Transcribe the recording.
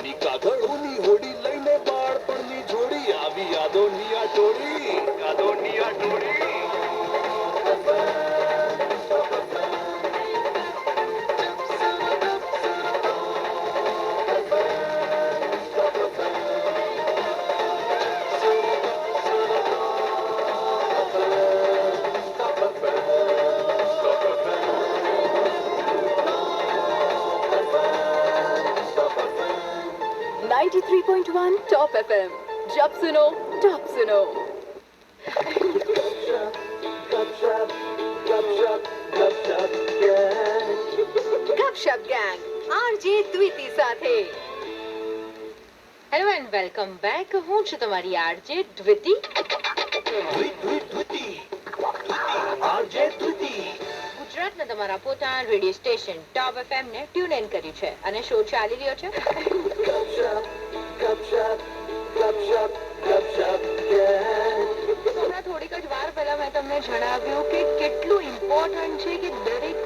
આવી કાગળોની હોડી લઈને બાળપણની જોડી આવી યાદોની આ ટોળી टॉप एफएम जब सुनो टॉप सुनो गपशप गैंग आरजे द्विती સાથે હેલો એન્ડ વેલકમ બેક. હું છું તમારી આરજે દ્વિતી. ગુજરાતના તમારા પોતાના રેડિયો સ્ટેશન ટોપ એફએમ ને ટ્યુન ઇન કર્યું છે અને શો ચાલી રહ્યો છે હમણાં થોડીક જ વાર પહેલા મેં તમને જણાવ્યું કે કેટલું ઇમ્પોર્ટન્ટ છે કે દરેક